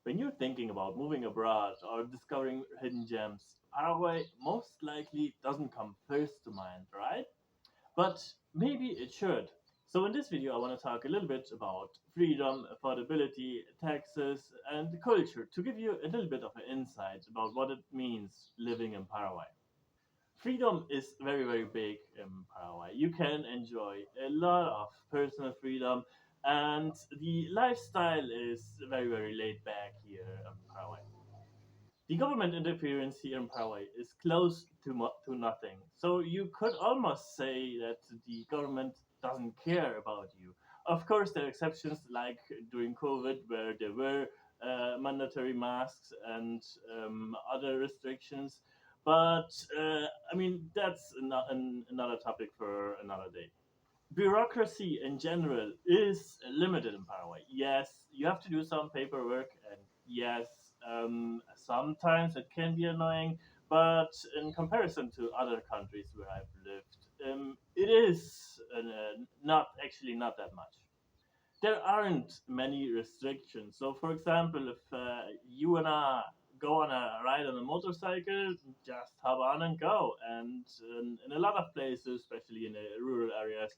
When you're thinking about moving abroad or discovering hidden gems, Paraguay most likely doesn't come first to mind, right? But maybe it should. So in this video, I want to talk a little bit about freedom, affordability, taxes, and culture to give you a little bit of an insight about what it means living in Paraguay. Freedom is very, very big in Paraguay. You can enjoy a lot of personal freedom, and the lifestyle is very, very laid back here in Paraguay. The government interference here in Paraguay is close to nothing. So you could almost say that the government doesn't care about you. Of course, there are exceptions like during COVID, where there were mandatory masks and other restrictions. But I mean, that's another topic for another day. Bureaucracy in general is limited in Paraguay. Yes, you have to do some paperwork, and yes, sometimes it can be annoying, but in comparison to other countries where I've lived, it is not that much. There aren't many restrictions. So, for example, if you and I go on a ride on a motorcycle, just hop on and go. And in a lot of places, especially in the rural areas,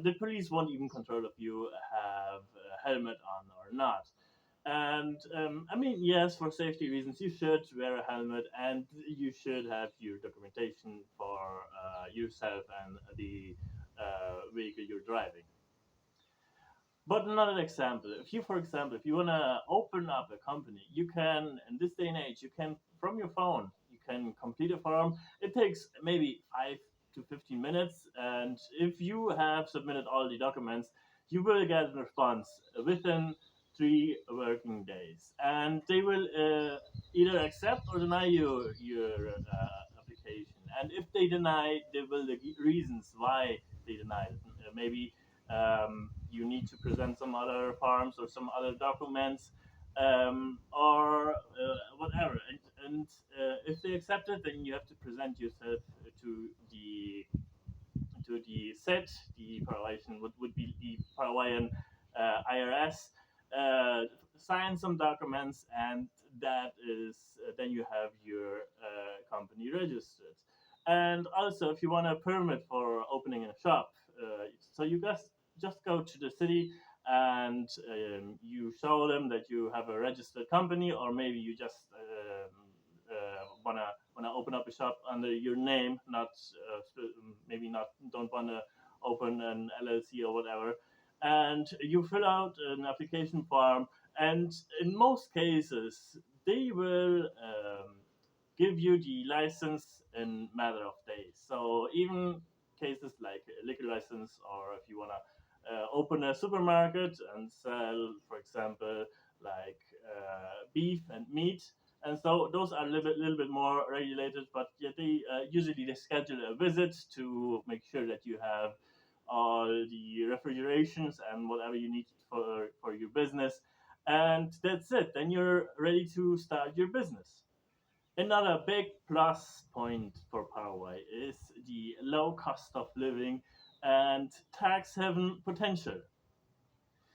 the police won't even control if you have a helmet on or not. And I mean, yes, for safety reasons, you should wear a helmet and you should have your documentation for yourself and the vehicle you're driving. But another example, for example, if you wanna open up a company, you can, in this day and age, you can from your phone, you can complete a form. It takes maybe 5 to 15 minutes, and if you have submitted all the documents, you will get a response within 3 working days, and they will either accept or deny your application. And if they deny, they will give reasons why they denied it. Maybe you need to present some other forms or some other documents, or whatever. And if they accept it, then you have to present yourself to the SET. The Paraguayan would be the Paraguayan IRS. Sign some documents, and that is then you have your company registered. And also, if you want a permit for opening a shop, so you just go to the city and you show them that you have a registered company, or maybe you just wanna open up a shop under your name, not maybe not don't wanna open an LLC or whatever, and you fill out an application form, and in most cases they will give you the license in matter of days. So even cases like a liquor license, or if you wanna open a supermarket and sell, for example, like beef and meat. And so those are little bit more regulated, but yet they usually they schedule a visit to make sure that you have all the refrigerations and whatever you need for your business, and that's it. Then you're ready to start your business. Another big plus point for Paraguay is the low cost of living and tax haven potential.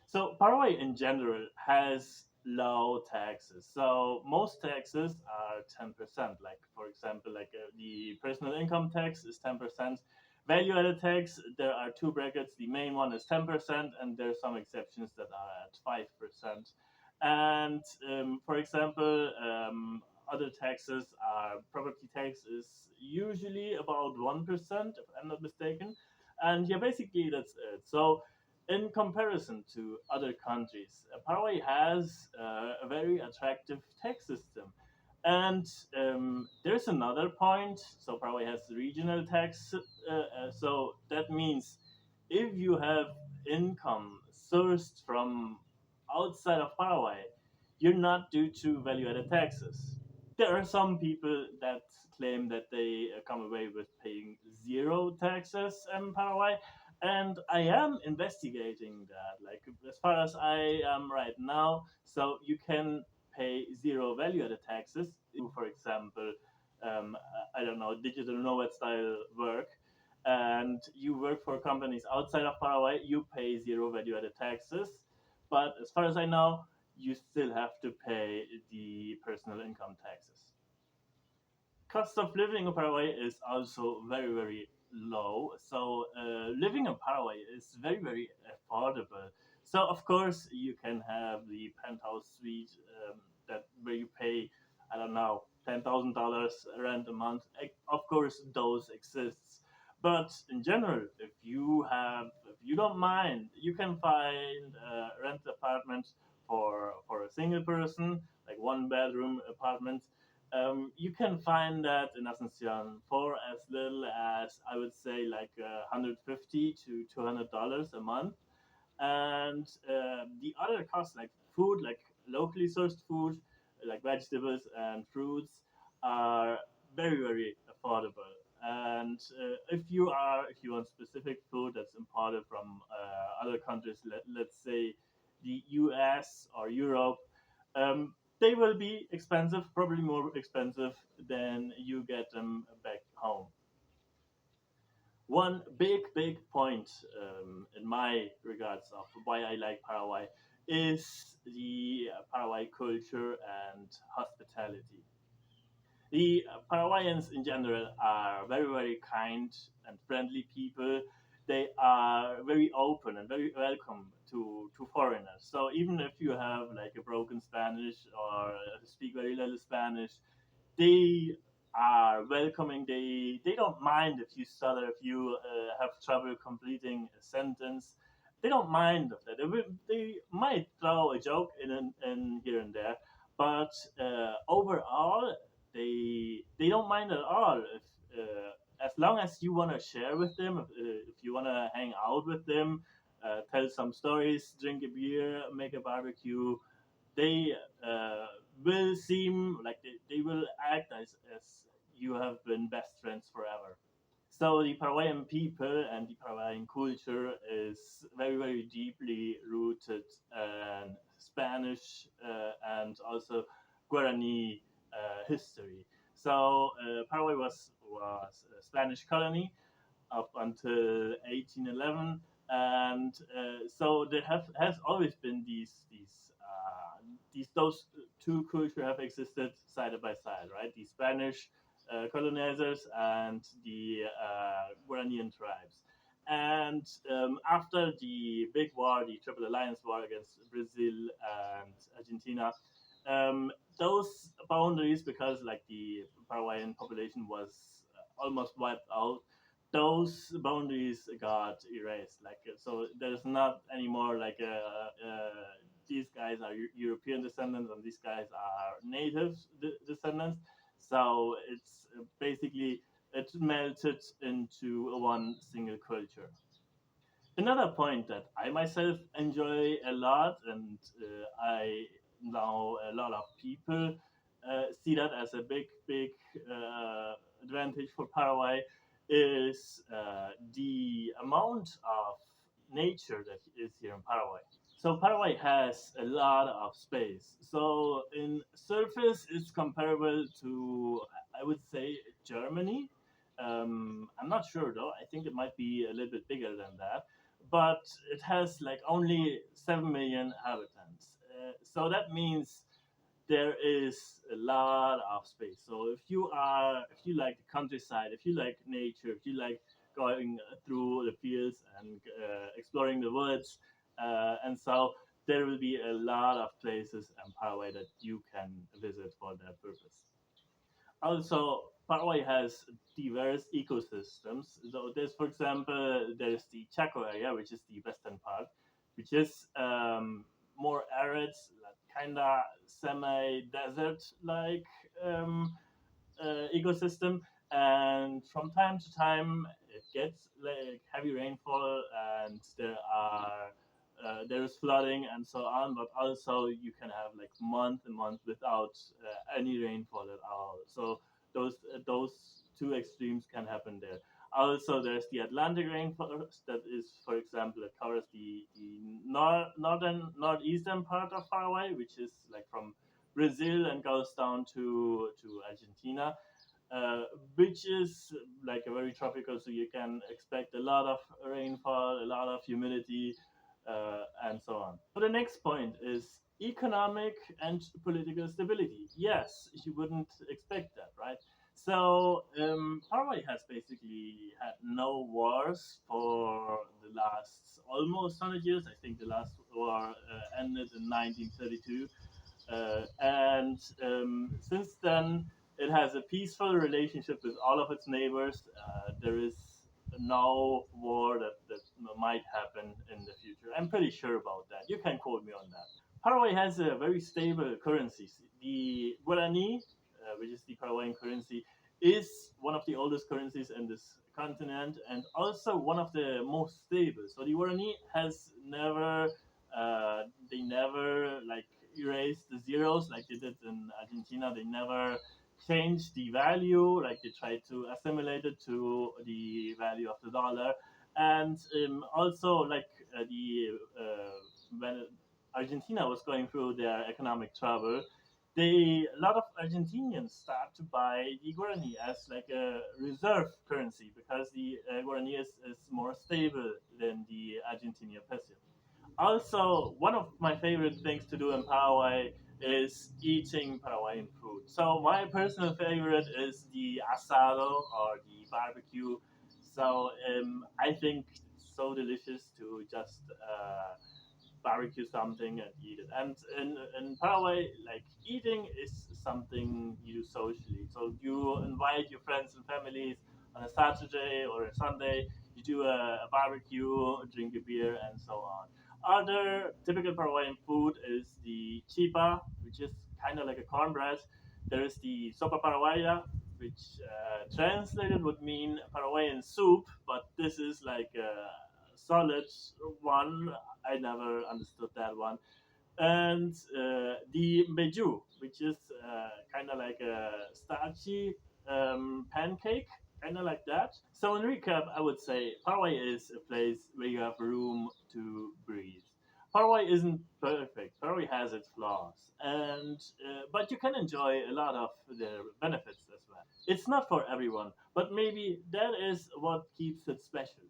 So Paraguay in general has low taxes. So most taxes are 10%. Like for example, like the personal income tax is 10%. Value added tax, there are two brackets. The main one is 10%, and there are some exceptions that are at 5%. And for example, other taxes are property tax is usually about 1%, if I'm not mistaken. And yeah, basically that's it. So in comparison to other countries, Paraguay has a very attractive tax system. And there's another point. So Paraguay has regional tax. So that means if you have income sourced from outside of Paraguay, you're not due to value-added taxes. There are some people that claim that they come away with paying zero taxes in Paraguay, and I am investigating that. Like as far as I am right now, so you can pay zero value-added taxes. For example, I don't know, digital nomad style work, and you work for companies outside of Paraguay, you pay zero value-added taxes. But as far as I know, you still have to pay the personal income taxes. Cost of living in Paraguay is also very, very low. So living in Paraguay is very, very affordable. So of course you can have the penthouse suite that where you pay, I don't know, $10,000 rent a month. Of course those exists. But in general, if you don't mind, you can find rent apartment for a single person, like one bedroom apartment. You can find that in Asuncion for as little as, I would say, like $150 to $200 a month. And the other costs, like food, like locally sourced food, like vegetables and fruits, are very, very affordable. And if you want specific food that's imported from other countries, let's say the US or Europe, they will be expensive, probably more expensive than you get them back home. One big point in my regards of why I like Paraguay is the Paraguay culture and hospitality. The Paraguayans in general are very, very kind and friendly people. They are very open and very welcome to foreigners. So even if you have like a broken Spanish or speak very little Spanish, they are welcoming. They don't mind if you stutter, if you have trouble completing a sentence. They don't mind of that. They might throw a joke in here and there, but overall, they don't mind at all. If as long as you want to share with them, if you want to hang out with them, tell some stories, drink a beer, make a barbecue, they will seem like they will act as you have been best friends forever. So the Paraguayan people and the Paraguayan culture is very, very deeply rooted in Spanish and also Guarani history. So Paraguay was a Spanish colony up until 1811, and so there have has always been these those two cultures have existed side by side, right? The Spanish colonizers and the Guaranian tribes. And after the big war, the Triple Alliance War against Brazil and Argentina, those boundaries, because like the Paraguayan population was almost wiped out, those boundaries got erased. Like so, there's not anymore like these guys are European descendants and these guys are native descendants. So it's basically it melted into one single culture. Another point that I myself enjoy a lot, and I know a lot of people see that as a big advantage for Paraguay, is the amount of nature that is here in Paraguay. So Paraguay has a lot of space. So in surface, it's comparable to, I would say, Germany. I'm not sure though. I think it might be a little bit bigger than that, but it has like only 7 million inhabitants. So that means there is a lot of space. So if you like the countryside, if you like nature, if you like going through the fields and exploring the woods, and so there will be a lot of places in Paraguay that you can visit for that purpose. Also, Paraguay has diverse ecosystems. So there's, for example, there's the Chaco area, which is the western part, which is more arid, like kinda semi-desert like ecosystem. And from time to time, it gets like heavy rainfall, and there is flooding and so on. But also, you can have like month and month without any rainfall at all. So those two extremes can happen there. Also, there's the Atlantic rainforest that is, for example, it covers the northeastern part of Paraguay, which is like from Brazil and goes down to Argentina, uh, which is like a very tropical, so you can expect a lot of rainfall, a lot of humidity, and so on. So the next point is economic and political stability. Yes, you wouldn't expect that, right? So Paraguay has basically had no wars for the last almost 100 years. I think the last war ended in 1932, and since then it has a peaceful relationship with all of its neighbors. There is no war that might happen in the future. I'm pretty sure about that. You can quote me on that. Paraguay has a very stable currency. The Guarani, which is the Paraguayan currency, is one of the oldest currencies in this continent and also one of the most stable. So the Guarani has never, they never like erased the zeros like they did in Argentina. They never changed the value, like they tried to assimilate it to the value of the dollar. And also, like when Argentina was going through their economic trouble, a lot of Argentinians start to buy the guarani as like a reserve currency because the guarani is more stable than the Argentinian peso. Also, one of my favorite things to do in Paraguay is eating Paraguayan food. So my personal favorite is the asado or the barbecue. So I think it's so delicious to just barbecue something and eat it. And in Paraguay, like eating is something you do socially. So you invite your friends and families on a Saturday or a Sunday. You do a barbecue, drink a beer, and so on. Other typical Paraguayan food is the chipa, which is kind of like a cornbread. There is the sopa paraguaya, which translated would mean Paraguayan soup, but this is like a solid one. I never understood that one. And the meju, which is kind of like a starchy pancake, kind of like that. So, in recap, I would say Paraguay is a place where you have room to breathe. Paraguay isn't perfect. Paraguay has its flaws, and but you can enjoy a lot of the benefits as well. It's not for everyone, but maybe that is what keeps it special.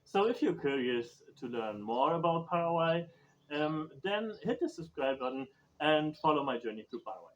So if you're curious to learn more about Paraguay, then hit the subscribe button and follow my journey through Paraguay.